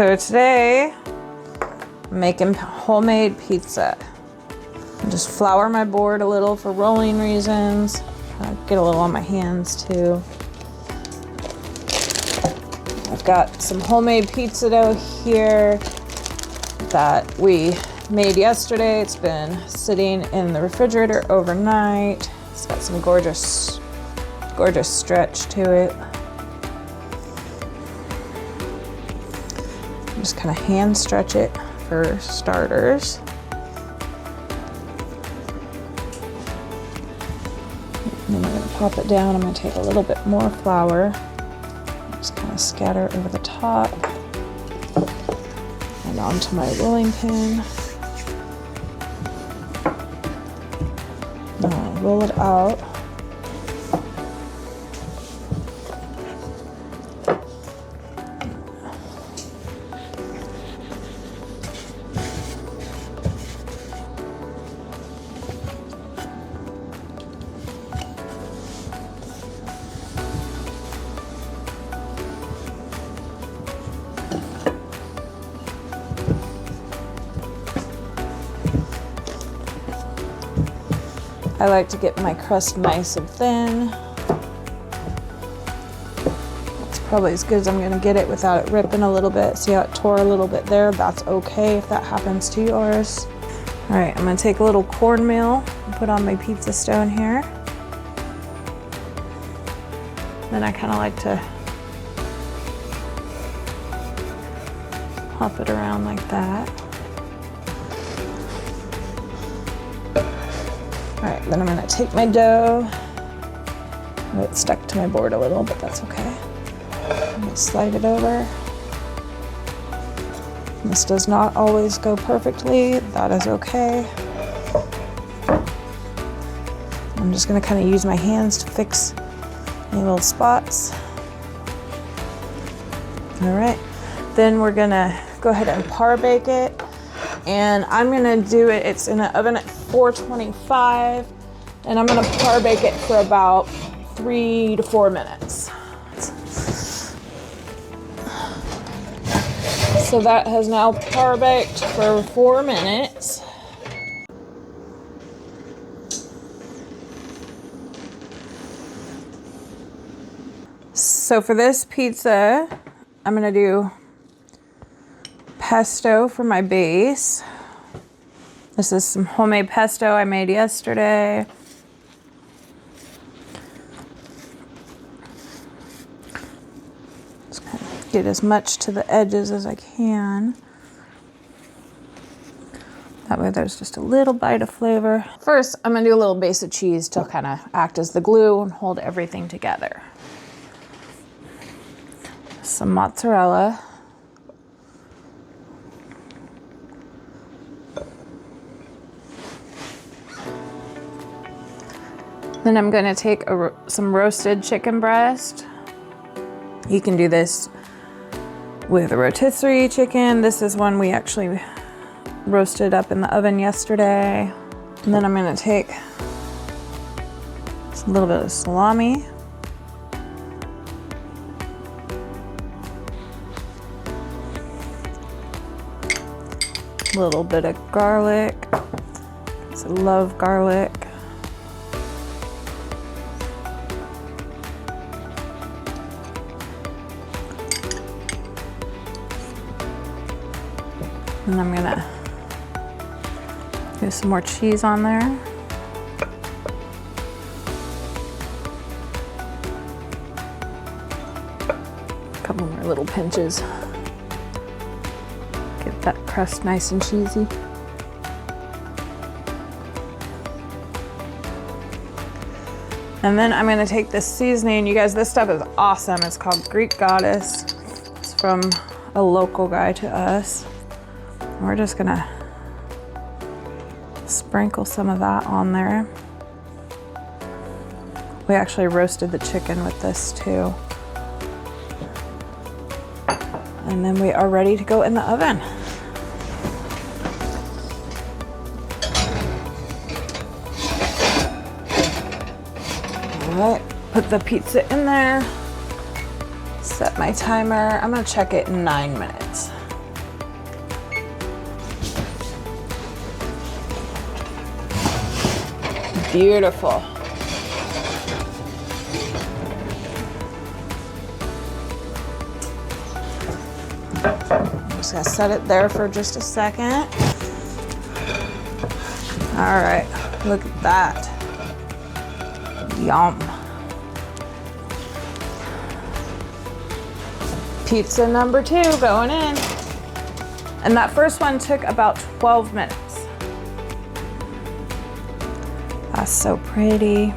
So today, I'm making homemade pizza. Just flour my board a little for rolling reasons. Get a little on my hands too. I've got some homemade pizza dough here that we made yesterday. It's been sitting in the refrigerator overnight. It's got some gorgeous stretch to it. Just kind of hand stretch it for starters. And then I'm going to pop it down. I'm going to take a little bit more flour. Just kind of scatter it over the top and onto my rolling pin. Now I'll roll it out. I like to get my crust nice and thin. It's probably as good as I'm gonna get it without it ripping a little bit. See how it tore a little bit there? That's okay if that happens to yours. All right, I'm gonna take a little cornmeal and put on my pizza stone here. Then I kinda like to pop it around like that. All right, then I'm gonna take my dough. It stuck to my board a little, but that's okay. I'm gonna slide it over. This does not always go perfectly. That is okay. I'm just gonna kind of use my hands to fix any little spots. All right, then we're gonna go ahead and par bake it. And I'm gonna do it, it's in an oven at 425, and I'm gonna par bake it for about 3 to 4 minutes. So that has now par baked for 4 minutes. So for this pizza, I'm gonna do pesto for my base. This is some homemade pesto I made yesterday. Just kind of get as much to the edges as I can. That way there's just a little bite of flavor. First, I'm gonna do a little base of cheese to kind of act as the glue and hold everything together. Some mozzarella. Then I'm gonna take some roasted chicken breast. You can do this with a rotisserie chicken. This is one we actually roasted up in the oven yesterday. And then I'm gonna take a little bit of salami. A little bit of garlic, because I love garlic. And I'm gonna do some more cheese on there. A couple more little pinches. Get that crust nice and cheesy. And then I'm gonna take this seasoning. You guys, this stuff is awesome. It's called Greek Goddess. It's from a local guy to us. We're just gonna sprinkle some of that on there. We actually roasted the chicken with this too. And then we are ready to go in the oven. All right, put the pizza in there. Set my timer. I'm gonna check it in 9 minutes. Beautiful. I'm just gonna set it there for just a second. All right, look at that. Yum. Pizza number 2 going in. And that first one took about 12 minutes. That's so pretty.